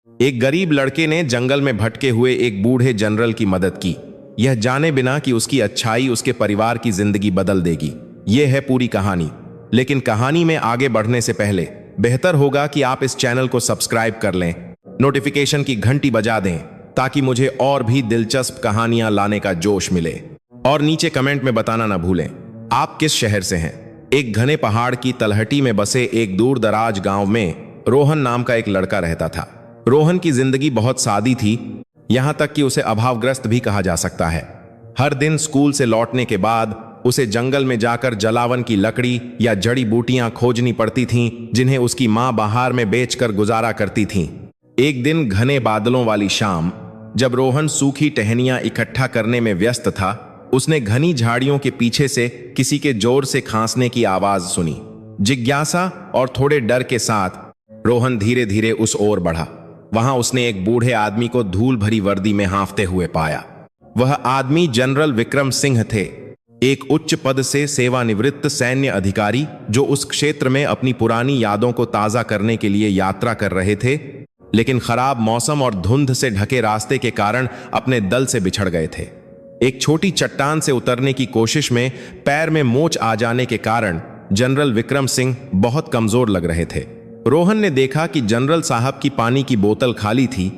एक गरीब लड़के ने जंगल में भटके हुए एक बूढ़े जनरल की मदद की, यह जाने बिना कि उसकी अच्छाई उसके परिवार की जिंदगी बदल देगी। यह है पूरी कहानी। लेकिन कहानी में आगे बढ़ने से पहले बेहतर होगा कि आप इस चैनल को सब्सक्राइब कर लें, नोटिफिकेशन की घंटी बजा दें ताकि मुझे और भी दिलचस्प कहानियां लाने का जोश मिले। और नीचे कमेंट में बताना ना भूलें आप किस शहर से हैं। एक घने पहाड़ की तलहटी में बसे एक दूर दराज गांव में रोहन नाम का एक लड़का रहता था। रोहन की जिंदगी बहुत सादी थी, यहां तक कि उसे अभावग्रस्त भी कहा जा सकता है। हर दिन स्कूल से लौटने के बाद उसे जंगल में जाकर जलावन की लकड़ी या जड़ी बूटियां खोजनी पड़ती थीं, जिन्हें उसकी मां बाहर में बेचकर गुजारा करती थीं। एक दिन घने बादलों वाली शाम, जब रोहन सूखी टहनियां इकट्ठा करने में व्यस्त था, उसने घनी झाड़ियों के पीछे से किसी के जोर से खांसने की आवाज सुनी। जिज्ञासा और थोड़े डर के साथ रोहन धीरे धीरे उस ओर बढ़ा। वहां उसने एक बूढ़े आदमी को धूल भरी वर्दी में हांफते हुए पाया। वह आदमी जनरल विक्रम सिंह थे, एक उच्च पद से सेवानिवृत्त सैन्य अधिकारी जो उस क्षेत्र में अपनी पुरानी यादों को ताजा करने के लिए यात्रा कर रहे थे, लेकिन खराब मौसम और धुंध से ढके रास्ते के कारण अपने दल से बिछड़ गए थे। एक छोटी चट्टान से उतरने की कोशिश में पैर में मोच आ जाने के कारण जनरल विक्रम सिंह बहुत कमजोर लग रहे थे। रोहन ने देखा कि जनरल साहब की पानी की बोतल खाली थी।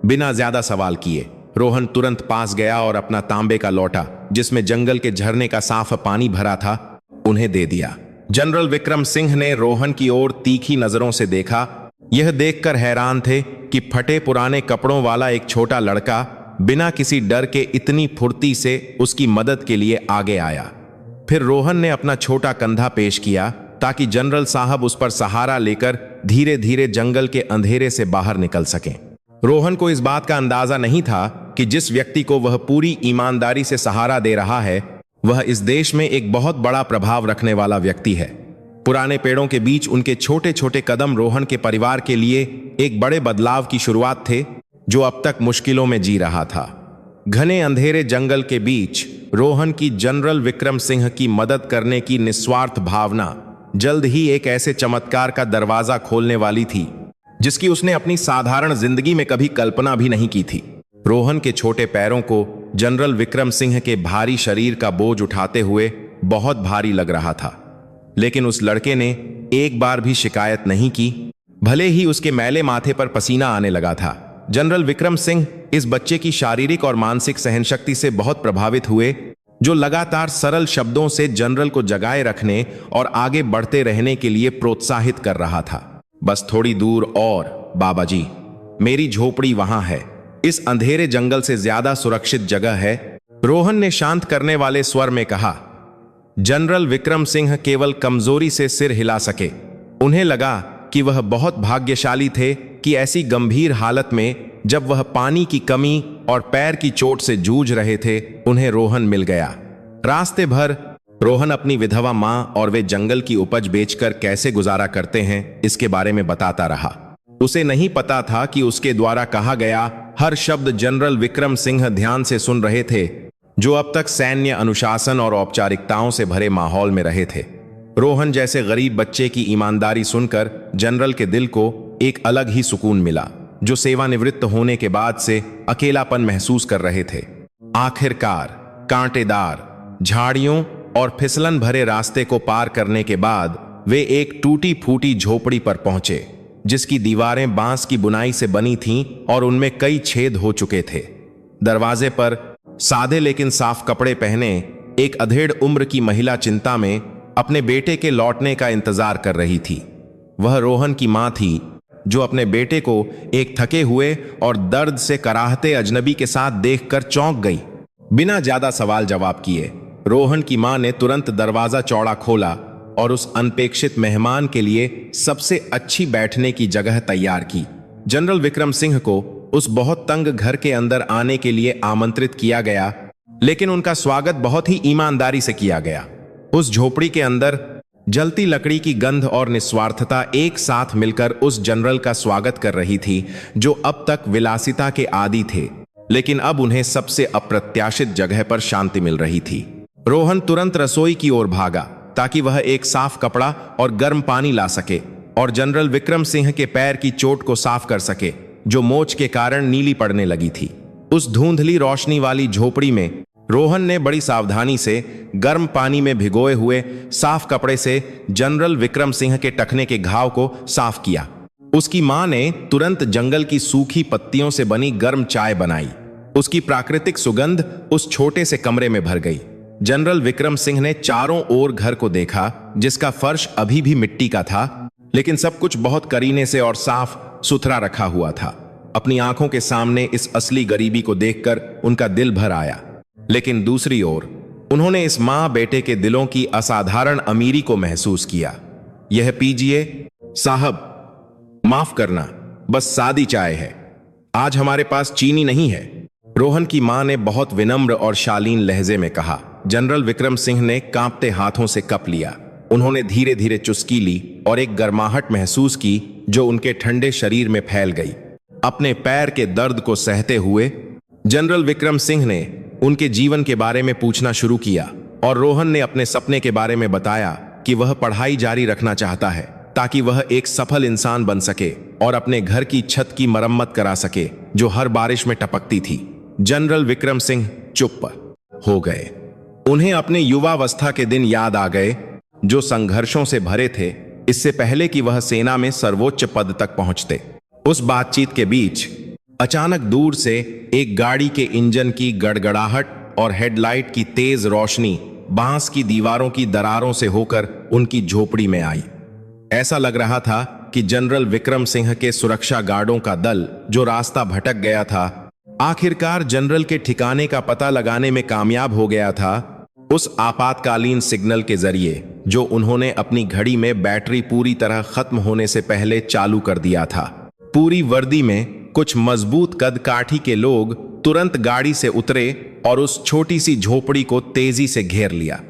बिना ज्यादा सवाल किए रोहन तुरंत पास गया और अपना तांबे का लोटा, जिसमें जंगल के झरने का साफ पानी भरा था, उन्हें दे दिया। जनरल विक्रम सिंह ने रोहन की ओर तीखी नजरों से देखा। यह देखकर हैरान थे कि फटे पुराने कपड़ों वाला एक छोटा लड़का बिना किसी डर के इतनी फुर्ती से उसकी मदद के लिए आगे आया। फिर रोहन ने अपना छोटा कंधा पेश किया ताकि जनरल साहब उस पर सहारा लेकर धीरे धीरे जंगल के अंधेरे से बाहर निकल सकें। रोहन को इस बात का अंदाजा नहीं था कि जिस व्यक्ति को वह पूरी ईमानदारी से सहारा दे रहा है, वह इस देश में एक बहुत बड़ा प्रभाव रखने वाला व्यक्ति है। पुराने पेड़ों के बीच उनके छोटे छोटे कदम रोहन के परिवार के लिए एक बड़े बदलाव की शुरुआत थे, जो अब तक मुश्किलों में जी रहा था। घने अंधेरे जंगल के बीच रोहन की जनरल विक्रम सिंह की मदद करने की निस्वार्थ भावना जल्द ही एक ऐसे चमत्कार का दरवाजा खोलने वाली थी जिसकी उसने अपनी साधारण जिंदगी में कभी कल्पना भी नहीं की थी। रोहन के छोटे पैरों को जनरल विक्रम सिंह के भारी शरीर का बोझ उठाते हुए बहुत भारी लग रहा था, लेकिन उस लड़के ने एक बार भी शिकायत नहीं की, भले ही उसके मैले माथे पर पसीना आने लगा था। जनरल विक्रम सिंह इस बच्चे की शारीरिक और मानसिक सहनशक्ति से बहुत प्रभावित हुए, जो लगातार सरल शब्दों से जनरल को जगाए रखने और आगे बढ़ते रहने के लिए प्रोत्साहित कर रहा था। बस थोड़ी दूर और बाबा जी, मेरी झोपड़ी वहां है, इस अंधेरे जंगल से ज्यादा सुरक्षित जगह है, रोहन ने शांत करने वाले स्वर में कहा। जनरल विक्रम सिंह केवल कमजोरी से सिर हिला सके। उन्हें लगा कि वह बहुत भाग्यशाली थे कि ऐसी गंभीर हालत में, जब वह पानी की कमी और पैर की चोट से जूझ रहे थे, उन्हें रोहन मिल गया। रास्ते भर रोहन अपनी विधवा मां और वे जंगल की उपज बेचकर कैसे गुजारा करते हैं, इसके बारे में बताता रहा। उसे नहीं पता था कि उसके द्वारा कहा गया हर शब्द जनरल विक्रम सिंह ध्यान से सुन रहे थे, जो अब तक सैन्य अनुशासन और औपचारिकताओं से भरे माहौल में रहे थे। रोहन जैसे गरीब बच्चे की ईमानदारी सुनकर जनरल के दिल को एक अलग ही सुकून मिला, जो सेवानिवृत्त होने के बाद से अकेलापन महसूस कर रहे थे। आखिरकार कांटेदार झाड़ियों और फिसलन भरे रास्ते को पार करने के बाद वे एक टूटी फूटी झोपड़ी पर पहुंचे, जिसकी दीवारें बांस की बुनाई से बनी थीं और उनमें कई छेद हो चुके थे। दरवाजे पर सादे लेकिन साफ कपड़े पहने एक अधेड़ उम्र की महिला चिंता में अपने बेटे के लौटने का इंतजार कर रही थी। वह रोहन की मां थी, जो अपने बेटे को एक थके हुए और दर्द से कराहते अजनबी के साथ देखकर चौंक गई। बिना ज्यादा सवाल जवाब किए रोहन की मां ने तुरंत दरवाजा चौड़ा खोला और उस अनपेक्षित मेहमान के लिए सबसे अच्छी बैठने की जगह तैयार की। जनरल विक्रम सिंह को उस बहुत तंग घर के अंदर आने के लिए आमंत्रित किया गया, लेकिन उनका स्वागत बहुत ही ईमानदारी से किया गया। उस झोपड़ी के अंदर जलती लकड़ी की गंध और निस्वार्थता एक साथ मिलकर उस जनरल का स्वागत कर रही थी, जो अब तक विलासिता के आदी थे, लेकिन अब उन्हें सबसे अप्रत्याशित जगह पर शांति मिल रही थी। रोहन तुरंत रसोई की ओर भागा ताकि वह एक साफ कपड़ा और गर्म पानी ला सके और जनरल विक्रम सिंह के पैर की चोट को साफ कर सके। जो मोच के कारण नीली पड़ने लगी थी। उस धुंधली रोशनी वाली झोपड़ी में रोहन ने बड़ी सावधानी से गर्म पानी में भिगोए हुए साफ कपड़े से जनरल विक्रम सिंह के टखने के घाव को साफ किया। उसकी मां ने तुरंत जंगल की सूखी पत्तियों से बनी गर्म चाय बनाई। उसकी प्राकृतिक सुगंध उस छोटे से कमरे में भर गई। जनरल विक्रम सिंह ने चारों ओर घर को देखा, जिसका फर्श अभी भी मिट्टी का था, लेकिन सब कुछ बहुत करीने से और साफ सुथरा रखा हुआ था। अपनी आंखों के सामने इस असली गरीबी को देखकर उनका दिल भर आया। लेकिन दूसरी ओर उन्होंने इस मां बेटे के दिलों की असाधारण अमीरी को महसूस किया। यह पीजिए साहब, माफ करना, बस सादी चाय है, आज हमारे पास चीनी नहीं है, रोहन की मां ने बहुत विनम्र और शालीन लहजे में कहा। जनरल विक्रम सिंह ने कांपते हाथों से कप लिया। उन्होंने धीरे धीरे चुस्की ली और एक गर्माहट महसूस की जो उनके ठंडे शरीर में फैल गई। अपने पैर के दर्द को सहते हुए जनरल विक्रम सिंह ने उनके जीवन के बारे में पूछना शुरू किया और रोहन ने अपने सपने के बारे में बताया कि वह पढ़ाई जारी रखना चाहता है ताकि वह एक सफल इंसान बन सके और अपने घर की छत की मरम्मत करा सके जो हर बारिश में टपकती थी। जनरल विक्रम सिंह चुप हो गए। उन्हें अपने युवावस्था के दिन याद आ गए जो संघर्षों से भरे थे, इससे पहले कि वह सेना में सर्वोच्च पद तक पहुंचते। उस बातचीत के बीच अचानक दूर से एक गाड़ी के इंजन की गड़गड़ाहट और हेडलाइट की तेज रोशनी बांस की दीवारों की दरारों से होकर उनकी झोपड़ी में आई। ऐसा लग रहा था कि जनरल विक्रम सिंह के सुरक्षा गार्डों का दल जो रास्ता भटक गया था, आखिरकार जनरल के ठिकाने का पता लगाने में कामयाब हो गया था। उस आपातकालीन सिग्नल के जरिए जो उन्होंने अपनी घड़ी में बैटरी पूरी तरह खत्म होने से पहले चालू कर दिया था। पूरी वर्दी में कुछ मजबूत कद काठी के लोग तुरंत गाड़ी से उतरे और उस छोटी सी झोपड़ी को तेजी से घेर लिया।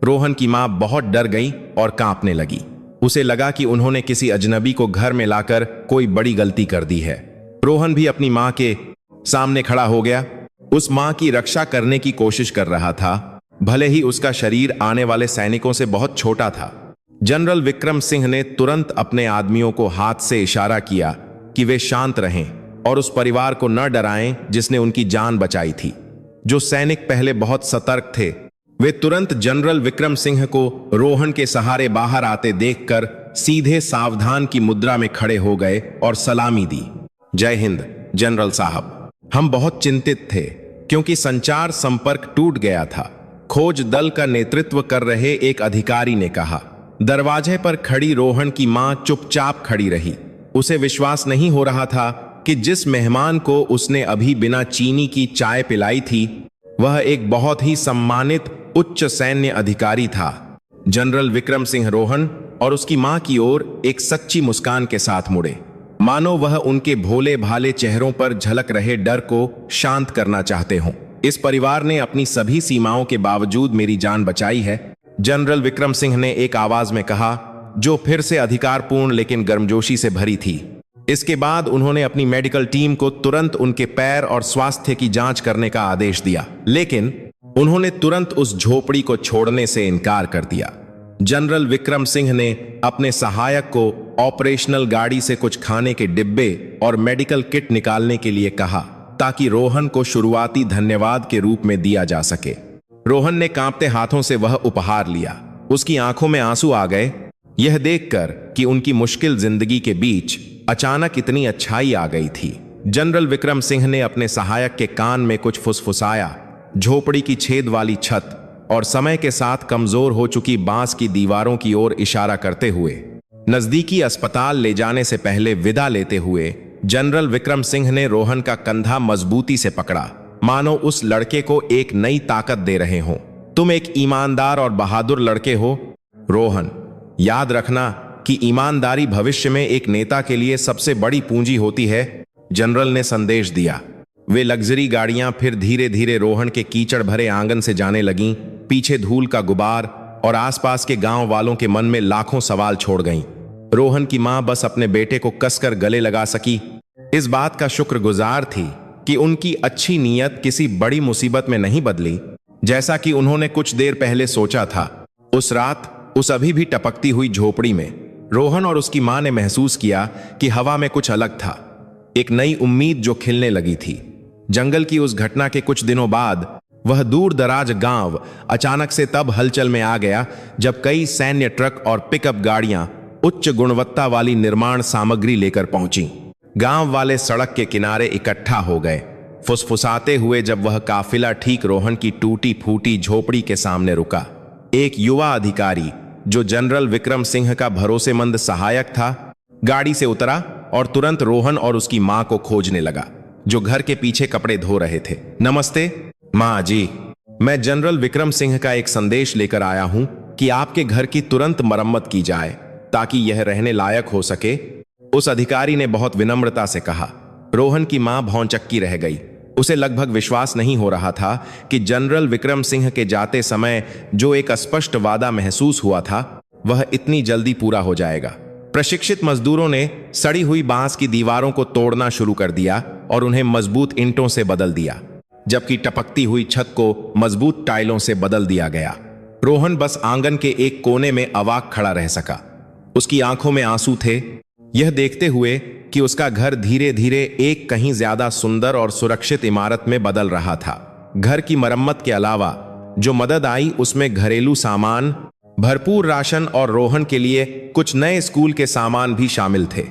रोहन की मां बहुत डर गई और कांपने लगी। उसे लगा कि उन्होंने किसी अजनबी को घर में लाकर कोई बड़ी गलती कर दी है। रोहन भी अपनी मां के सामने खड़ा हो गया। उस मां की रक्षा करने की कोशिश कर रहा था, भले ही उसका शरीर आने वाले सैनिकों से बहुत छोटा था। जनरल विक्रम सिंह ने तुरंत अपने आदमियों को हाथ से इशारा किया कि वे शांत रहें और उस परिवार को न डराएं जिसने उनकी जान बचाई थी। जो सैनिक पहले बहुत सतर्क थे, वे तुरंत जनरल विक्रम सिंह को रोहन के सहारे बाहर आते देखकर सीधे सावधान की मुद्रा में खड़े हो गए और सलामी दी। जय हिंद जनरल साहब, हम बहुत चिंतित थे क्योंकि संचार संपर्क टूट गया था, खोज दल का नेतृत्व कर रहे एक अधिकारी ने कहा। दरवाजे पर खड़ी रोहन की मां चुपचाप खड़ी रही। उसे विश्वास नहीं हो रहा था कि जिस मेहमान को उसने अभी बिना चीनी की चाय पिलाई थी, वह एक बहुत ही सम्मानित उच्च सैन्य अधिकारी था। जनरल विक्रम सिंह रोहन और उसकी मां की ओर एक सच्ची मुस्कान के साथ मुड़े, मानो वह उनके भोले भाले चेहरों पर झलक रहे डर को शांत करना चाहते हों। इस परिवार ने अपनी सभी सीमाओं के बावजूद मेरी जान बचाई है, जनरल विक्रम सिंह ने एक आवाज में कहा, जो फिर से अधिकारपूर्ण लेकिन गर्मजोशी से भरी थी। इसके बाद उन्होंने अपनी मेडिकल टीम को तुरंत उनके पैर और स्वास्थ्य की जांच करने का आदेश दिया, लेकिन उन्होंने तुरंत उस झोपड़ी को छोड़ने से इनकार कर दिया। जनरल विक्रम सिंह ने अपने सहायक को ऑपरेशनल गाड़ी से कुछ खाने के डिब्बे और मेडिकल किट निकालने के लिए कहा ताकि रोहन को शुरुआती धन्यवाद के रूप में दिया जा सके। रोहन ने कांपते हाथों से वह उपहार लिया। उसकी आंखों में आंसू आ गए, यह देखकर कि उनकी मुश्किल जिंदगी के बीच अचानक इतनी अच्छाई आ गई थी। जनरल विक्रम सिंह ने अपने सहायक के कान में कुछ फुसफुसाया। झोपड़ी की छेद वाली छत और समय के साथ कमजोर हो चुकी बांस की दीवारों की ओर इशारा करते हुए नजदीकी अस्पताल ले जाने से पहले विदा लेते हुए जनरल विक्रम सिंह ने रोहन का कंधा मजबूती से पकड़ा, मानो उस लड़के को एक नई ताकत दे रहे हों। तुम एक ईमानदार और बहादुर लड़के हो रोहन, याद रखना कि ईमानदारी भविष्य में एक नेता के लिए सबसे बड़ी पूंजी होती है, जनरल ने संदेश दिया। वे लग्जरी गाड़ियां फिर धीरे धीरे रोहन के कीचड़ भरे आंगन से जाने लगीं। पीछे धूल का गुबार और आसपास के गांव वालों के मन में लाखों सवाल छोड़ गईं। रोहन की मां बस अपने बेटे को कसकर गले लगा सकी। इस बात का शुक्रगुजार थी कि उनकी अच्छी नीयत किसी बड़ी मुसीबत में नहीं बदली, जैसा कि उन्होंने कुछ देर पहले सोचा था। उस रात उस अभी भी टपकती हुई झोपड़ी में रोहन और उसकी मां ने महसूस किया कि हवा में कुछ अलग था। एक नई उम्मीद जो खिलने लगी थी। जंगल की उस घटना के कुछ दिनों बाद वह दूर दराज गांव अचानक से तब हलचल में आ गया जब कई सैन्य ट्रक और पिकअप गाड़ियां उच्च गुणवत्ता वाली निर्माण सामग्री लेकर पहुंची। गांव वाले सड़क के किनारे इकट्ठा हो गए, फुसफुसाते हुए जब वह काफिला ठीक रोहन की टूटी फूटी झोपड़ी के सामने रुका। एक युवा अधिकारी जो जनरल विक्रम सिंह का भरोसेमंद सहायक था, गाड़ी से उतरा और तुरंत रोहन और उसकी मां को खोजने लगा, जो घर के पीछे कपड़े धो रहे थे। नमस्ते मां जी, मैं जनरल विक्रम सिंह का एक संदेश लेकर आया हूं कि आपके घर की तुरंत मरम्मत की जाए ताकि यह रहने लायक हो सके, उस अधिकारी ने बहुत विनम्रता से कहा। रोहन की मां भौंचक्की रह गई। उसे लगभग विश्वास नहीं हो रहा था कि जनरल विक्रम सिंह के जाते समय जो एक अस्पष्ट वादा महसूस हुआ था वह इतनी जल्दी पूरा हो जाएगा। प्रशिक्षित मजदूरों ने सड़ी हुई बांस की दीवारों को तोड़ना शुरू कर दिया और उन्हें मजबूत ईंटों से बदल दिया, जबकि टपकती हुई छत को मजबूत टाइलों से बदल दिया गया। रोहन बस आंगन के एक कोने में अवाक खड़ा रह सका। उसकी आंखों में आंसू थे, यह देखते हुए कि उसका घर धीरे धीरे एक कहीं ज्यादा सुंदर और सुरक्षित इमारत में बदल रहा था। घर की मरम्मत के अलावा जो मदद आई उसमें घरेलू सामान, भरपूर राशन और रोहन के लिए कुछ नए स्कूल के सामान भी शामिल थे।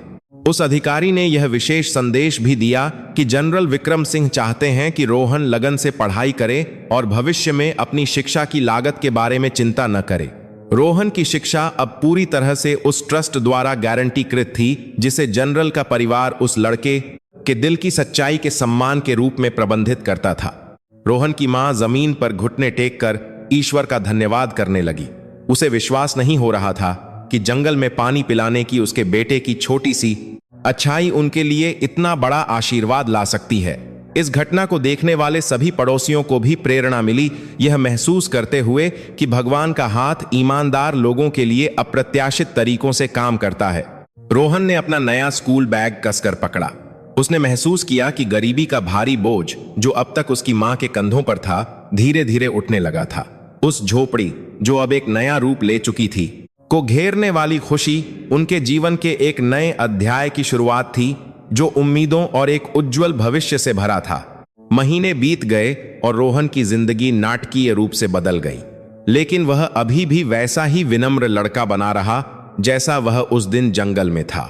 उस अधिकारी ने यह विशेष संदेश भी दिया कि जनरल विक्रम सिंह चाहते हैं कि रोहन लगन से पढ़ाई करे और भविष्य में अपनी शिक्षा की लागत के बारे में चिंता न करे। रोहन की शिक्षा अब पूरी तरह से उस ट्रस्ट द्वारा गारंटीकृत थी जिसे जनरल का परिवार उस लड़के के दिल की सच्चाई के सम्मान के रूप में प्रबंधित करता था। रोहन की मां जमीन पर घुटने टेक कर ईश्वर का धन्यवाद करने लगी। उसे विश्वास नहीं हो रहा था कि जंगल में पानी पिलाने की उसके बेटे की छोटी सी अच्छाई उनके लिए इतना बड़ा आशीर्वाद ला सकती है। इस घटना को देखने वाले सभी पड़ोसियों को भी प्रेरणा मिली, यह महसूस करते हुए कि भगवान का हाथ ईमानदार लोगों के लिए अप्रत्याशित तरीकों से काम करता है। रोहन ने अपना नया स्कूल बैग कसकर पकड़ा। उसने महसूस किया कि गरीबी का भारी बोझ जो अब तक उसकी मां के कंधों पर था, धीरे धीरे उठने लगा था। उस झोपड़ी जो अब एक नया रूप ले चुकी थी, को घेरने वाली खुशी उनके जीवन के एक नए अध्याय की शुरुआत थी जो उम्मीदों और एक उज्जवल भविष्य से भरा था। महीने बीत गए और रोहन की जिंदगी नाटकीय रूप से बदल गई, लेकिन वह अभी भी वैसा ही विनम्र लड़का बना रहा जैसा वह उस दिन जंगल में था।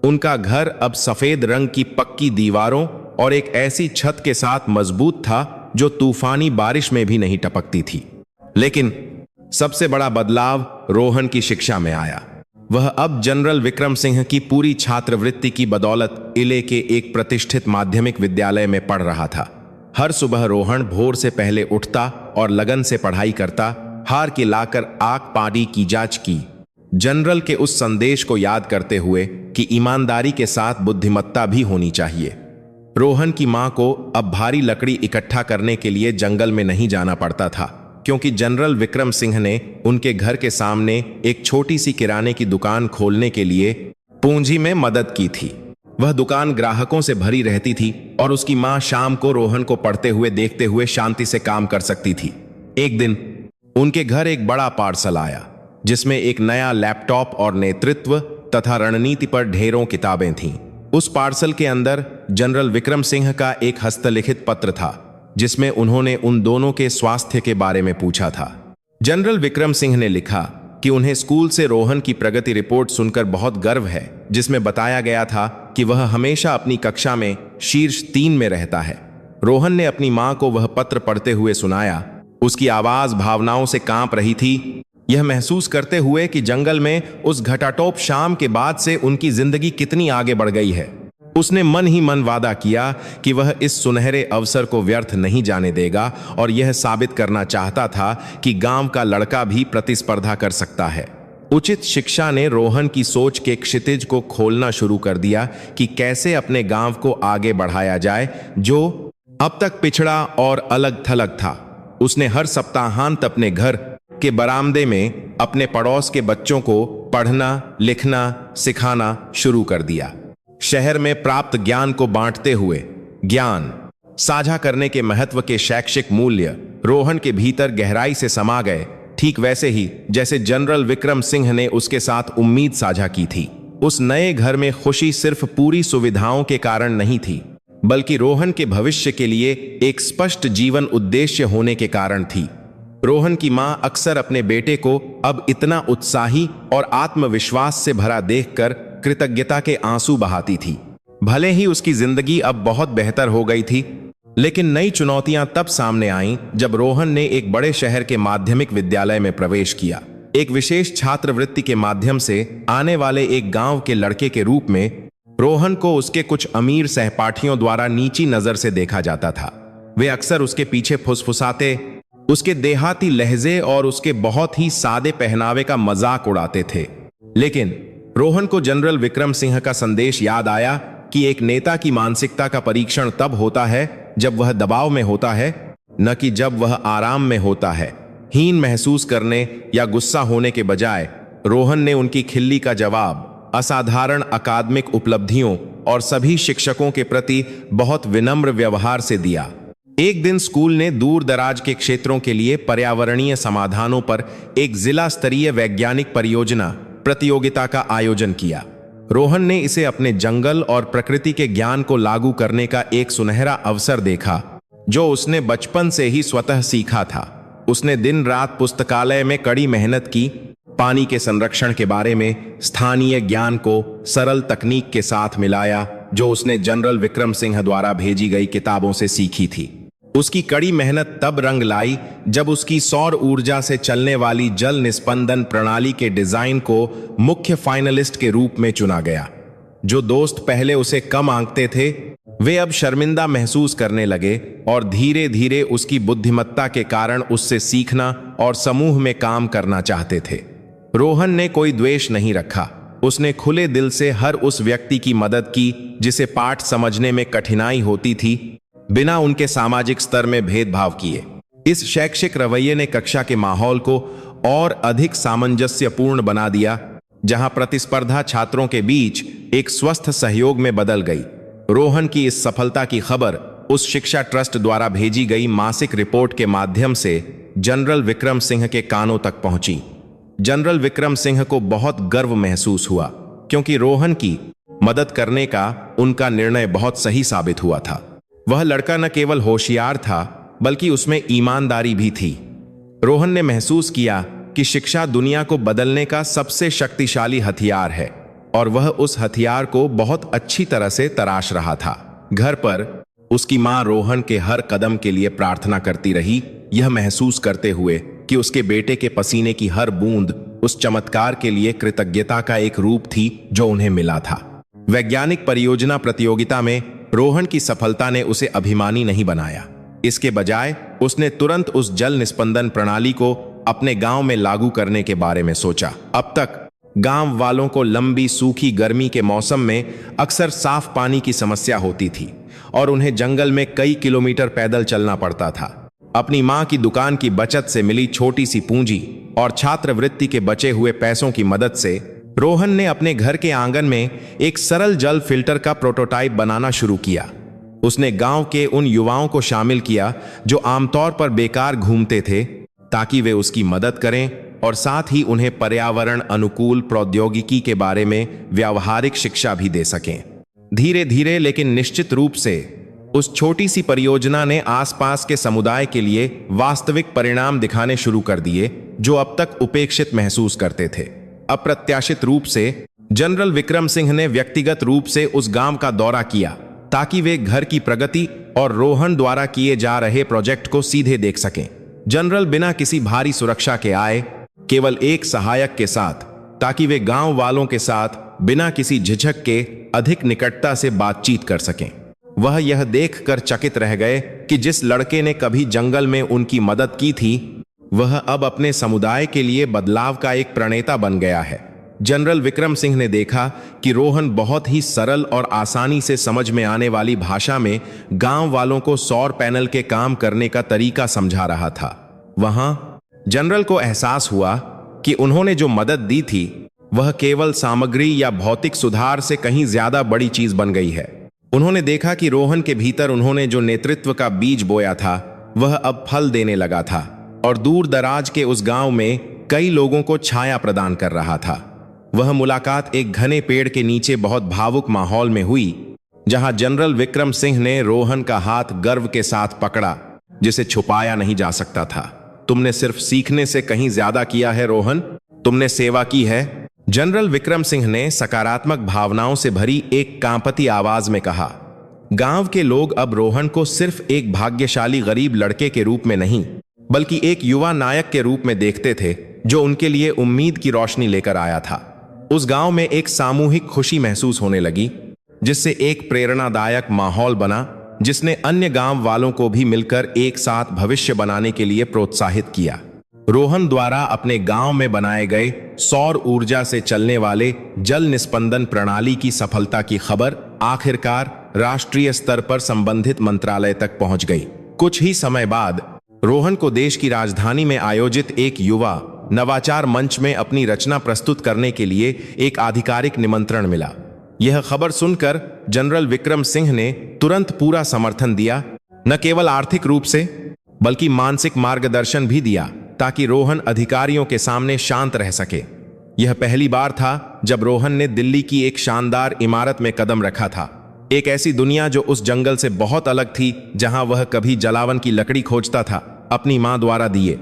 उनका घर अब सफेद रंग की पक्की दीवारों और एक ऐसी छत के साथ मजबूत था जो तूफानी बारिश में भी नहीं टपकती थी। लेकिन सबसे बड़ा बदलाव रोहन की शिक्षा में आया। वह अब जनरल विक्रम सिंह की पूरी छात्रवृत्ति की बदौलत इले के एक प्रतिष्ठित माध्यमिक विद्यालय में पढ़ रहा था। हर सुबह रोहन भोर से पहले उठता और लगन से पढ़ाई करता, हार के लाकर आंख पानी की जांच की, जनरल के उस संदेश को याद करते हुए कि ईमानदारी के साथ बुद्धिमत्ता भी होनी चाहिए। रोहन की मां को अब भारी लकड़ी इकट्ठा करने के लिए जंगल में नहीं जाना पड़ता था, क्योंकि जनरल विक्रम सिंह ने उनके घर के सामने एक छोटी सी किराने की दुकान खोलने के लिए पूंजी में मदद की थी। वह दुकान ग्राहकों से भरी रहती थी और उसकी मां शाम को रोहन को पढ़ते हुए देखते हुए शांति से काम कर सकती थी। एक दिन उनके घर एक बड़ा पार्सल आया जिसमें एक नया लैपटॉप और नेतृत्व तथा रणनीति पर ढेरों किताबें थीं। उस पार्सल के अंदर जनरल विक्रम सिंह का एक हस्तलिखित पत्र था जिसमें उन्होंने उन दोनों के स्वास्थ्य के बारे में पूछा था। जनरल विक्रम सिंह ने लिखा कि उन्हें स्कूल से रोहन की प्रगति रिपोर्ट सुनकर बहुत गर्व है, जिसमें बताया गया था कि वह हमेशा अपनी कक्षा में शीर्ष 3 में रहता है। रोहन ने अपनी मां को वह पत्र पढ़ते हुए सुनाया। उसकी आवाज भावनाओं से कांप रही थी, यह महसूस करते हुए कि जंगल में उस घटाटोप शाम के बाद से उनकी जिंदगी कितनी आगे बढ़ गई है। उसने मन ही मन वादा किया कि वह इस सुनहरे अवसर को व्यर्थ नहीं जाने देगा और यह साबित करना चाहता था कि गांव का लड़का भी प्रतिस्पर्धा कर सकता है। उचित शिक्षा ने रोहन की सोच के क्षितिज को खोलना शुरू कर दिया कि कैसे अपने गांव को आगे बढ़ाया जाए जो अब तक पिछड़ा और अलग थलग था। उसने हर सप्ताहांत अपने घर के बरामदे में अपने पड़ोस के बच्चों को पढ़ना लिखना सिखाना शुरू कर दिया। शहर में प्राप्त ज्ञान को बांटते हुए ज्ञान साझा करने के महत्व के शैक्षिक मूल्य रोहन के भीतर गहराई से समा गए, ठीक वैसे ही जैसे जनरल विक्रम सिंह ने उसके साथ उम्मीद साझा की थी। उस नए घर में खुशी सिर्फ पूरी सुविधाओं के कारण नहीं थी, बल्कि रोहन के भविष्य के लिए एक स्पष्ट जीवन उद्देश्य होने के कारण थी। रोहन की मां अक्सर अपने बेटे को अब इतना उत्साही और आत्मविश्वास से भरा देखकर कृतज्ञता के आंसू बहाती थी। भले ही उसकी जिंदगी अब बहुत बेहतर हो गई थी, लेकिन नई चुनौतियां तब सामने आईं जब रोहन ने एक बड़े शहर के माध्यमिक विद्यालय में प्रवेश किया। एक विशेष छात्रवृत्ति के माध्यम से आने वाले एक गांव के लड़के के रूप में रोहन को उसके कुछ अमीर सहपाठियों द्वारा नीची नजर से देखा जाता था। वे अक्सर उसके पीछे फुसफुसाते, उसके देहाती लहजे और उसके बहुत ही सादे पहनावे का मजाक उड़ाते थे। लेकिन रोहन को जनरल विक्रम सिंह का संदेश याद आया कि एक नेता की मानसिकता का परीक्षण तब होता है जब वह दबाव में होता है, न कि जब वह आराम में होता है। हीन महसूस करने या गुस्सा होने के बजाय रोहन ने उनकी खिल्ली का जवाब असाधारण अकादमिक उपलब्धियों और सभी शिक्षकों के प्रति बहुत विनम्र व्यवहार से दिया। एक दिन स्कूल ने दूर दराज के क्षेत्रों के लिए पर्यावरणीय समाधानों पर एक जिला स्तरीय वैज्ञानिक परियोजना प्रतियोगिता का आयोजन किया। रोहन ने इसे अपने जंगल और प्रकृति के ज्ञान को लागू करने का एक सुनहरा अवसर देखा, जो उसने बचपन से ही स्वतः सीखा था। उसने दिन रात पुस्तकालय में कड़ी मेहनत की, पानी के संरक्षण के बारे में स्थानीय ज्ञान को सरल तकनीक के साथ मिलाया, जो उसने जनरल विक्रम सिंह द्वारा भेजी गई किताबों से सीखी थी। उसकी कड़ी मेहनत तब रंग लाई जब उसकी सौर ऊर्जा से चलने वाली जल निस्पंदन प्रणाली के डिजाइन को मुख्य फाइनलिस्ट के रूप में चुना गया। जो दोस्त पहले उसे कम आंकते थे, वे अब शर्मिंदा महसूस करने लगे और धीरे धीरे उसकी बुद्धिमत्ता के कारण उससे सीखना और समूह में काम करना चाहते थे। रोहन ने कोई द्वेष नहीं रखा। उसने खुले दिल से हर उस व्यक्ति की मदद की जिसे पाठ समझने में कठिनाई होती थी, बिना उनके सामाजिक स्तर में भेदभाव किए। इस शैक्षिक रवैये ने कक्षा के माहौल को और अधिक सामंजस्यपूर्ण बना दिया, जहां प्रतिस्पर्धा छात्रों के बीच एक स्वस्थ सहयोग में बदल गई। रोहन की इस सफलता की खबर उस शिक्षा ट्रस्ट द्वारा भेजी गई मासिक रिपोर्ट के माध्यम से जनरल विक्रम सिंह के कानों तक पहुंची। जनरल विक्रम सिंह को बहुत गर्व महसूस हुआ, क्योंकि रोहन की मदद करने का उनका निर्णय बहुत सही साबित हुआ था। वह लड़का न केवल होशियार था, बल्कि उसमें ईमानदारी भी थी। रोहन ने महसूस किया कि शिक्षा दुनिया को बदलने का सबसे शक्तिशाली हथियार है, और वह उस हथियार को बहुत अच्छी तरह से तराश रहा था। घर पर उसकी मां रोहन के हर कदम के लिए प्रार्थना करती रही, यह महसूस करते हुए कि उसके बेटे के पसीने की हर बूंद उस चमत्कार के लिए कृतज्ञता का एक रूप थी जो उन्हें मिला था। वैज्ञानिक परियोजना प्रतियोगिता में रोहन की सफलता ने उसे अभिमानी नहीं बनाया। इसके बजाय उसने तुरंत उस जल निस्पंदन प्रणाली को अपने गांव में लागू करने के बारे में सोचा। अब तक गांव वालों को लंबी सूखी गर्मी के मौसम में अक्सर साफ पानी की समस्या होती थी और उन्हें जंगल में कई किलोमीटर पैदल चलना पड़ता था। अपनी मां की दुकान की बचत से मिली छोटी सी पूंजी और छात्रवृत्ति के बचे हुए पैसों की मदद से रोहन ने अपने घर के आंगन में एक सरल जल फिल्टर का प्रोटोटाइप बनाना शुरू किया। उसने गांव के उन युवाओं को शामिल किया जो आमतौर पर बेकार घूमते थे, ताकि वे उसकी मदद करें और साथ ही उन्हें पर्यावरण अनुकूल प्रौद्योगिकी के बारे में व्यावहारिक शिक्षा भी दे सकें। धीरे धीरे लेकिन निश्चित रूप से उस छोटी सी परियोजना ने आसपास के समुदाय के लिए वास्तविक परिणाम दिखाने शुरू कर दिए, जो अब तक उपेक्षित महसूस करते थे। अप्रत्याशित रूप से जनरल विक्रम सिंह ने व्यक्तिगत रूप से उस गांव का दौरा किया, ताकि वे घर की प्रगति और रोहन द्वारा किए जा रहे प्रोजेक्ट को सीधे देख सकें। जनरल बिना किसी भारी सुरक्षा के आए, केवल एक सहायक के साथ, ताकि वे गांव वालों के साथ बिना किसी झिझक के अधिक निकटता से बातचीत कर सकें। वह यह देखकर चकित रह गए कि जिस लड़के ने कभी जंगल में उनकी मदद की थी, वह अब अपने समुदाय के लिए बदलाव का एक प्रणेता बन गया है। जनरल विक्रम सिंह ने देखा कि रोहन बहुत ही सरल और आसानी से समझ में आने वाली भाषा में गांव वालों को सौर पैनल के काम करने का तरीका समझा रहा था। वहां जनरल को एहसास हुआ कि उन्होंने जो मदद दी थी वह केवल सामग्री या भौतिक सुधार से कहीं ज्यादा बड़ी चीज बन गई है। उन्होंने देखा कि रोहन के भीतर उन्होंने जो नेतृत्व का बीज बोया था वह अब फल देने लगा था और दूर दराज के उस गांव में कई लोगों को छाया प्रदान कर रहा था। वह मुलाकात एक घने पेड़ के नीचे बहुत भावुक माहौल में हुई, जहां जनरल विक्रम सिंह ने रोहन का हाथ गर्व के साथ पकड़ा, जिसे छुपाया नहीं जा सकता था। तुमने सिर्फ सीखने से कहीं ज्यादा किया है रोहन, तुमने सेवा की है। जनरल विक्रम सिंह ने सकारात्मक भावनाओं से भरी एक कांपती आवाज में कहा। गांव के लोग अब रोहन को सिर्फ एक भाग्यशाली गरीब लड़के के रूप में नहीं, बल्कि एक युवा नायक के रूप में देखते थे, जो उनके लिए उम्मीद की रोशनी लेकर आया था। उस गांव में एक सामूहिक खुशी महसूस होने लगी, जिससे एक प्रेरणादायक माहौल बना, जिसने अन्य गांव वालों को भी मिलकर एक साथ भविष्य बनाने के लिए प्रोत्साहित किया। रोहन द्वारा अपने गांव में बनाए गए सौर ऊर्जा से चलने वाले जल निस्पंदन प्रणाली की सफलता की खबर आखिरकार राष्ट्रीय स्तर पर संबंधित मंत्रालय तक पहुंच गई। कुछ ही समय बाद रोहन को देश की राजधानी में आयोजित एक युवा नवाचार मंच में अपनी रचना प्रस्तुत करने के लिए एक आधिकारिक निमंत्रण मिला। यह खबर सुनकर जनरल विक्रम सिंह ने तुरंत पूरा समर्थन दिया, न केवल आर्थिक रूप से बल्कि मानसिक मार्गदर्शन भी दिया, ताकि रोहन अधिकारियों के सामने शांत रह सके। यह पहली बार था जब रोहन ने दिल्ली की एक शानदार इमारत में कदम रखा था, एक ऐसी दुनिया जो उस जंगल से बहुत अलग थी, जहां वह कभी जलावन की लकड़ी खोजता था। अपनी मां द्वारा दिए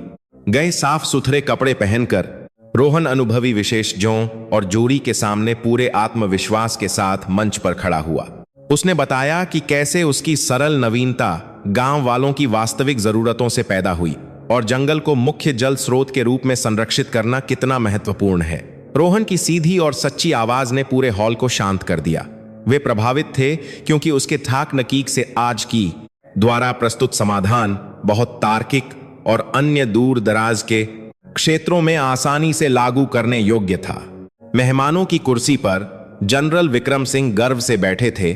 गए साफ सुथरे कपड़े पहनकर रोहन अनुभवी विशेषज्ञों और जूरी के सामने पूरे आत्मविश्वास के साथ मंच पर खड़ा हुआ। उसने बताया कि कैसे उसकी सरल नवीनता गांव वालों की वास्तविक जरूरतों से पैदा हुई और जंगल को मुख्य जल स्रोत के रूप में संरक्षित करना कितना महत्वपूर्ण है। रोहन की सीधी और सच्ची आवाज ने पूरे हॉल को शांत कर दिया। वे प्रभावित थे क्योंकि उसके ठाक नकीक से आज की द्वारा प्रस्तुत समाधान बहुत तार्किक और अन्य दूर दराज के क्षेत्रों में आसानी से लागू करने योग्य था। मेहमानों की कुर्सी पर जनरल विक्रम सिंह गर्व से बैठे थे,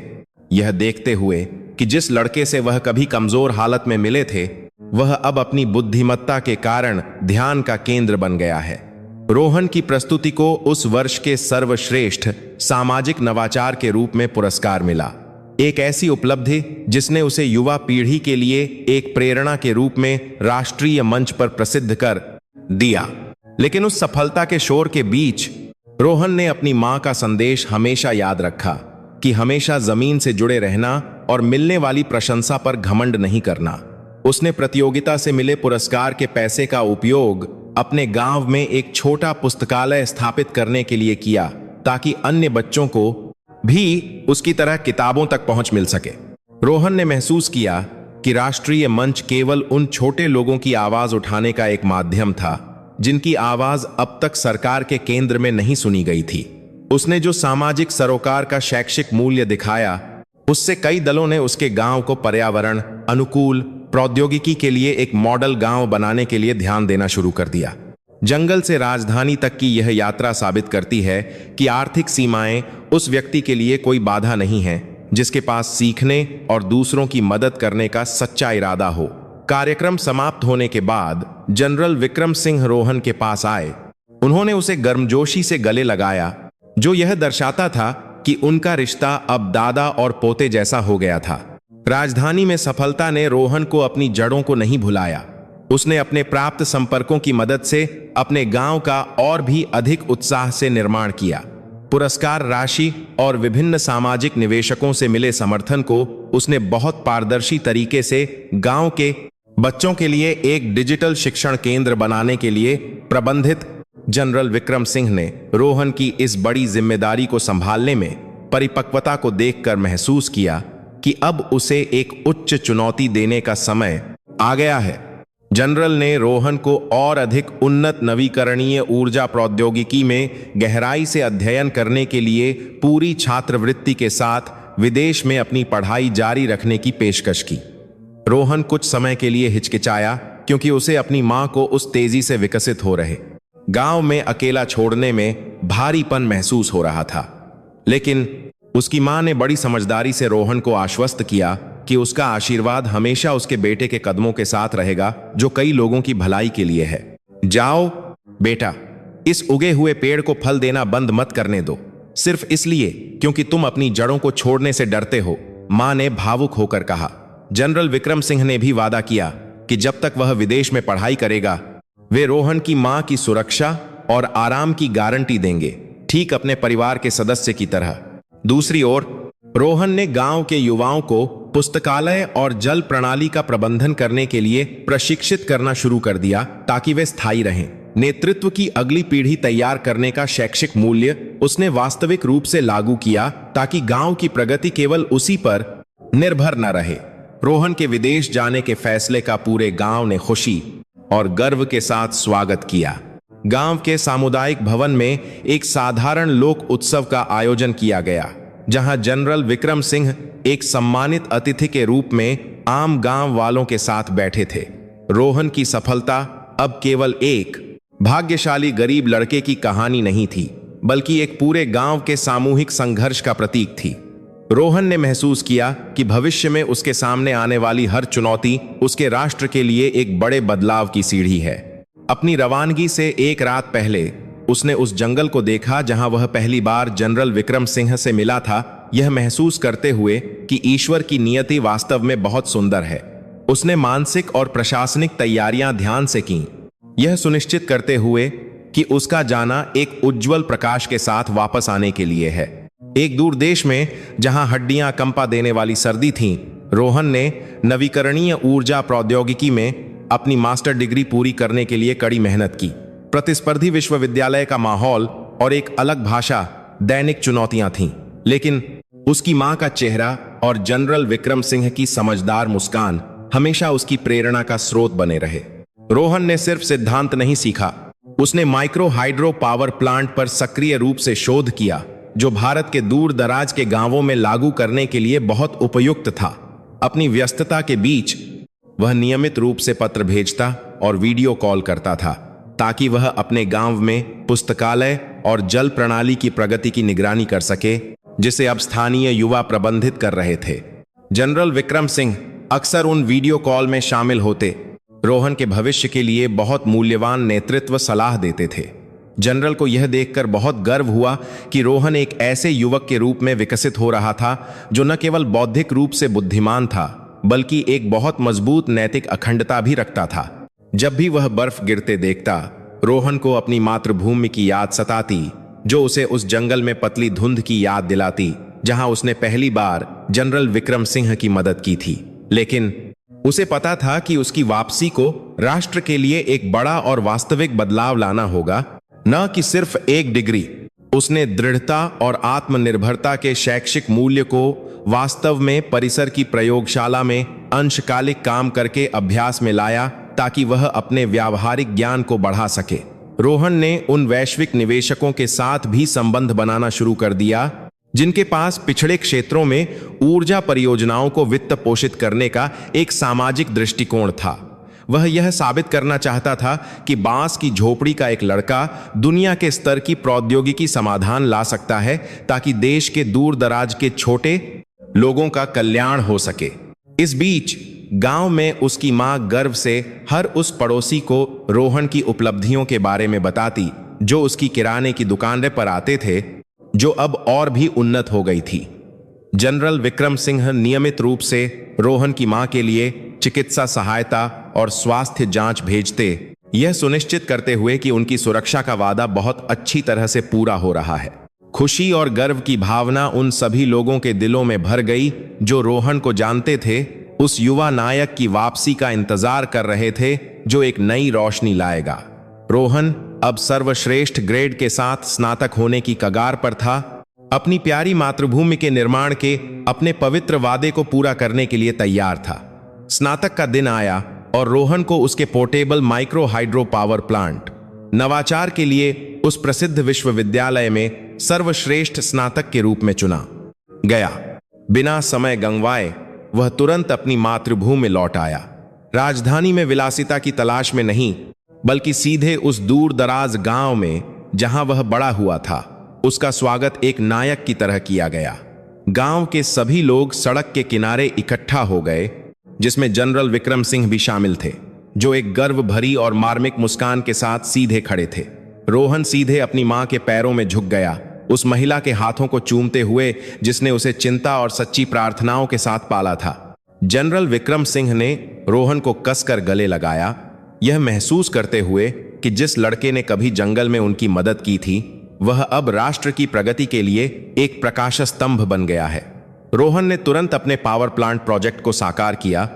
यह देखते हुए कि जिस लड़के से वह कभी कमजोर हालत में मिले थे, वह अब अपनी बुद्धिमत्ता के कारण ध्यान का केंद्र बन गया है। रोहन की प्रस्तुति को उस वर्ष के सर्वश्रेष्ठ सामाजिक नवाचार के रूप में पुरस्कार मिला, एक ऐसी उपलब्धि जिसने उसे युवा पीढ़ी के लिए एक प्रेरणा के रूप में राष्ट्रीय मंच पर प्रसिद्ध कर दिया। लेकिन उस सफलता के शोर के बीच रोहन ने अपनी मां का संदेश हमेशा याद रखा कि हमेशा जमीन से जुड़े रहना और मिलने वाली प्रशंसा पर घमंड नहीं करना। उसने प्रतियोगिता से मिले पुरस्कार के पैसे का उपयोग अपने गांव में एक छोटा पुस्तकालय स्थापित करने के लिए किया, ताकि अन्य बच्चों को भी उसकी तरह किताबों तक पहुंच मिल सके। रोहन ने महसूस किया कि राष्ट्रीय मंच केवल उन छोटे लोगों की आवाज उठाने का एक माध्यम था, जिनकी आवाज अब तक सरकार के केंद्र में नहीं सुनी गई थी। उसने जो सामाजिक सरोकार का शैक्षिक मूल्य दिखाया, उससे कई दलों ने उसके गांव को पर्यावरण अनुकूल प्रौद्योगिकी के लिए एक मॉडल गांव बनाने के लिए ध्यान देना शुरू कर दिया। जंगल से राजधानी तक की यह यात्रा साबित करती है कि आर्थिक सीमाएं उस व्यक्ति के लिए कोई बाधा नहीं है, जिसके पास सीखने और दूसरों की मदद करने का सच्चा इरादा हो। कार्यक्रम समाप्त होने के बाद जनरल विक्रम सिंह रोहन के पास आए। उन्होंने उसे गर्मजोशी से गले लगाया, जो यह दर्शाता था कि उनका रिश्ता अब दादा और पोते जैसा हो गया था। राजधानी में सफलता ने रोहन को अपनी जड़ों को नहीं भुलाया। उसने अपने प्राप्त संपर्कों की मदद से अपने गांव का और भी अधिक उत्साह से निर्माण किया। पुरस्कार राशि और विभिन्न सामाजिक निवेशकों से मिले समर्थन को उसने बहुत पारदर्शी तरीके से गांव के बच्चों के लिए एक डिजिटल शिक्षण केंद्र बनाने के लिए प्रबंधित। जनरल विक्रम सिंह ने रोहन की इस बड़ी जिम्मेदारी को संभालने में परिपक्वता को देखकर महसूस किया कि अब उसे एक उच्च चुनौती देने का समय आ गया है। जनरल ने रोहन को और अधिक उन्नत नवीकरणीय ऊर्जा प्रौद्योगिकी में गहराई से अध्ययन करने के लिए पूरी छात्रवृत्ति के साथ विदेश में अपनी पढ़ाई जारी रखने की पेशकश की। रोहन कुछ समय के लिए हिचकिचाया, क्योंकि उसे अपनी मां को उस तेजी से विकसित हो रहे गांव में अकेला छोड़ने में भारीपन महसूस हो रहा था। लेकिन उसकी मां ने बड़ी समझदारी से रोहन को आश्वस्त किया कि उसका आशीर्वाद हमेशा उसके बेटे के कदमों के साथ रहेगा, जो कई लोगों की भलाई के लिए है। जाओ बेटा, इस उगे हुए पेड़ को फल देना बंद मत करने दो, सिर्फ इसलिए क्योंकि तुम अपनी जड़ों को छोड़ने से डरते हो, मां ने भावुक होकर कहा। जनरल विक्रम सिंह ने भी वादा किया कि जब तक वह विदेश में पढ़ाई करेगा, वे रोहन की मां की सुरक्षा और आराम की गारंटी देंगे। ठीक अपने परिवार के सदस्य की तरह। दूसरी ओर रोहन ने गांव के युवाओं को पुस्तकालय और जल प्रणाली का प्रबंधन करने के लिए प्रशिक्षित करना शुरू कर दिया ताकि वे स्थायी रहें। नेतृत्व की अगली पीढ़ी तैयार करने का शैक्षिक मूल्य उसने वास्तविक रूप से लागू किया ताकि गांव की प्रगति केवल उसी पर निर्भर न रहे। रोहन के विदेश जाने के फैसले का पूरे गांव ने खुशी और गर्व के साथ स्वागत किया। गांव के सामुदायिक भवन में एक साधारण लोक उत्सव का आयोजन किया गया, जहां जनरल विक्रम सिंह एक सम्मानित अतिथि के रूप में आम गांव वालों के साथ बैठे थे। रोहन की सफलता अब केवल एक भाग्यशाली गरीब लड़के की कहानी नहीं थी, बल्कि एक पूरे गांव के सामूहिक संघर्ष का प्रतीक थी। रोहन ने महसूस किया कि भविष्य में उसके सामने आने वाली हर चुनौती उसके राष्ट्र के लिए एक बड़े बदलाव की सीढ़ी है। अपनी रवानगी से एक रात पहले उसने उस जंगल को देखा जहां वह पहली बार जनरल विक्रम सिंह से मिला था, यह महसूस करते हुए कि ईश्वर की नियति वास्तव में बहुत सुंदर है। उसने मानसिक और प्रशासनिक तैयारियां ध्यान से की, यह सुनिश्चित करते हुए कि उसका जाना एक उज्जवल प्रकाश के साथ वापस आने के लिए है। एक दूर देश में जहां हड्डियां कंपा देने वाली सर्दी थी, रोहन ने नवीकरणीय ऊर्जा प्रौद्योगिकी में अपनी मास्टर डिग्री पूरी करने के लिए कड़ी मेहनत की। प्रतिस्पर्धी विश्वविद्यालय का माहौल और एक अलग भाषा दैनिक चुनौतियां थीं, लेकिन उसकी मां का चेहरा और जनरल विक्रम सिंह की समझदार मुस्कान हमेशा उसकी प्रेरणा का स्रोत बने रहे। रोहन ने सिर्फ सिद्धांत नहीं सीखा, उसने माइक्रो हाइड्रो पावर प्लांट पर सक्रिय रूप से शोध किया, जो भारत के दूर दराज के गांवों में लागू करने के लिए बहुत उपयुक्त था। अपनी व्यस्तता के बीच वह नियमित रूप से पत्र भेजता और वीडियो कॉल करता था, ताकि वह अपने गांव में पुस्तकालय और जल प्रणाली की प्रगति की निगरानी कर सके, जिसे अब स्थानीय युवा प्रबंधित कर रहे थे। जनरल विक्रम सिंह अक्सर उन वीडियो कॉल में शामिल होते, रोहन के भविष्य के लिए बहुत मूल्यवान नेतृत्व सलाह देते थे। जनरल को यह देखकर बहुत गर्व हुआ कि रोहन एक ऐसे युवक के रूप में विकसित हो रहा था जो न केवल बौद्धिक रूप से बुद्धिमान था, बल्कि एक बहुत मजबूत नैतिक अखंडता भी रखता था। जब भी वह बर्फ गिरते देखता, रोहन को अपनी मातृभूमि की याद सताती, जो उसे उस जंगल में पतली धुंध की याद दिलाती जहां उसने पहली बार जनरल विक्रम सिंह की मदद की थी। लेकिन उसे पता था कि उसकी वापसी को राष्ट्र के लिए एक बड़ा और वास्तविक बदलाव लाना होगा, न कि सिर्फ एक डिग्री। उसने दृढ़ता और आत्मनिर्भरता के शैक्षिक मूल्य को वास्तव में परिसर की प्रयोगशाला में अंशकालिक काम करके अभ्यास में लाया, ताकि वह अपने व्यावहारिक ज्ञान को बढ़ा सके। रोहन ने उन वैश्विक निवेशकों के साथ भी संबंध बनाना शुरू कर दिया, जिनके पास पिछड़े क्षेत्रों में ऊर्जा परियोजनाओं को वित्त पोषित करने का एक सामाजिक दृष्टिकोण था। वह यह साबित करना चाहता था कि बांस की झोपड़ी का एक लड़का दुनिया के स्तर की प्रौद्योगिकी समाधान ला सकता है, ताकि देश के दूर दराज के छोटे लोगों का कल्याण हो सके। इस बीच गांव में उसकी मां गर्व से हर उस पड़ोसी को रोहन की उपलब्धियों के बारे में बताती, जो उसकी किराने की दुकान पर आते थे, जो अब और भी उन्नत हो गई थी। जनरल विक्रम सिंह नियमित रूप से रोहन की मां के लिए चिकित्सा सहायता और स्वास्थ्य जांच भेजते, यह सुनिश्चित करते हुए कि उनकी सुरक्षा का वादा बहुत अच्छी तरह से पूरा हो रहा है। खुशी और गर्व की भावना उन सभी लोगों के दिलों में भर गई जो रोहन को जानते थे, उस युवा नायक की वापसी का इंतजार कर रहे थे, जो एक नई रोशनी लाएगा। रोहन अब सर्वश्रेष्ठ ग्रेड के साथ स्नातक होने की कगार पर था। अपनी प्यारी मातृभूमि के निर्माण के अपने पवित्र वादे को पूरा करने के लिए तैयार था। स्नातक का दिन आया और रोहन को उसके portable micro hydro power plant नवाचार के लिए उस प्रसिद्ध विश्वविद्यालय में सर्वश्रेष्ठ स्नातक के रूप में चुना गया। बिना समय गंवाए वह तुरंत अपनी मातृभूमि लौट आया। राजधानी में विलासिता की तलाश में नहीं, बल्कि सीधे उस दूर दराज गांव में जहां वह बड़ा हुआ था, उसका स्वागत एक नायक की तरह किया गया। गांव के सभी लोग सड़क के किनारे इकट्ठा हो गए, जिसमें जनरल विक्रम सिंह भी शामिल थे, जो एक गर्व भरी और मार्मिक मुस्कान के साथ सीधे खड़े थे। रोहन सीधे अपनी मां के पैरों में झुक गया, उस महिला के हाथों को चूमते हुए जिसने उसे चिंता और सच्ची प्रार्थनाओं के साथ पाला था। जनरल विक्रम सिंह ने रोहन को कसकर गले लगाया, यह महसूस करते हुए कि जिस लड़के ने कभी जंगल में उनकी मदद की थी, वह अब राष्ट्र की प्रगति के लिए एक प्रकाश स्तंभ बन गया है। रोहन ने तुरंत अपने पावर प्लांट प्रोजेक्ट को साकार किया,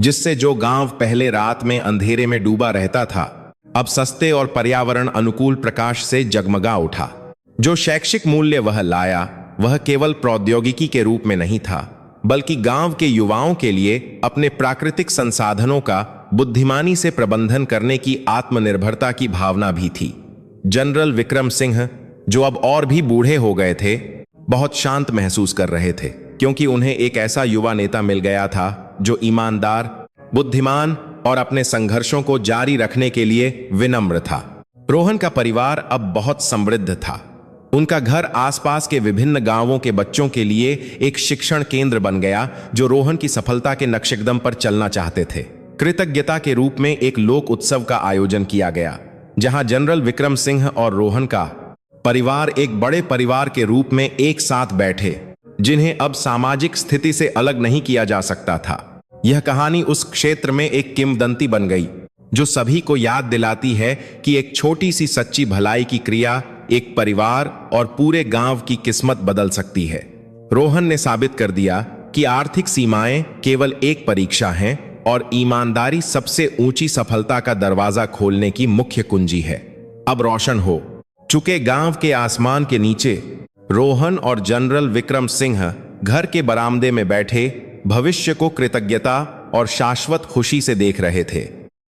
जिससे जो गांव पहले रात में अंधेरे में डूबा रहता था, अब सस्ते और पर्यावरण अनुकूल प्रकाश से जगमगा उठा। जो शैक्षिक मूल्य वह लाया, वह केवल प्रौद्योगिकी के रूप में नहीं था, बल्कि गांव के युवाओं के लिए अपने प्राकृतिक संसाधनों का बुद्धिमानी से प्रबंधन करने की आत्मनिर्भरता की भावना भी थी। जनरल विक्रम सिंह, जो अब और भी बूढ़े हो गए थे, बहुत शांत महसूस कर रहे थे, क्योंकि उन्हें एक ऐसा युवा नेता मिल गया था जो ईमानदार, बुद्धिमान और अपने संघर्षों को जारी रखने के लिए विनम्र था। रोहन का परिवार अब बहुत समृद्ध था। उनका घर आसपास के विभिन्न गांवों के बच्चों के लिए एक शिक्षण केंद्र बन गया, जो रोहन की सफलता के नक्शेकदम पर चलना चाहते थे। कृतज्ञता के रूप में एक लोक उत्सव का आयोजन किया गया, जहां जनरल विक्रम सिंह और रोहन का परिवार एक बड़े परिवार के रूप में एक साथ बैठे, जिन्हें अब सामाजिक स्थिति से अलग नहीं किया जा सकता था। यह कहानी उस क्षेत्र में एक किंवदंती बन गई, जो सभी को याद दिलाती है कि एक छोटी सी सच्ची भलाई की क्रिया एक परिवार और पूरे गांव की किस्मत बदल सकती है। रोहन ने साबित कर दिया कि आर्थिक सीमाएं केवल एक परीक्षा हैं और ईमानदारी सबसे ऊंची सफलता का दरवाजा खोलने की मुख्य कुंजी है। अब रोशन हो चुके गांव के आसमान के नीचे रोहन और जनरल विक्रम सिंह घर के बरामदे में बैठे भविष्य को कृतज्ञता और शाश्वत खुशी से देख रहे थे।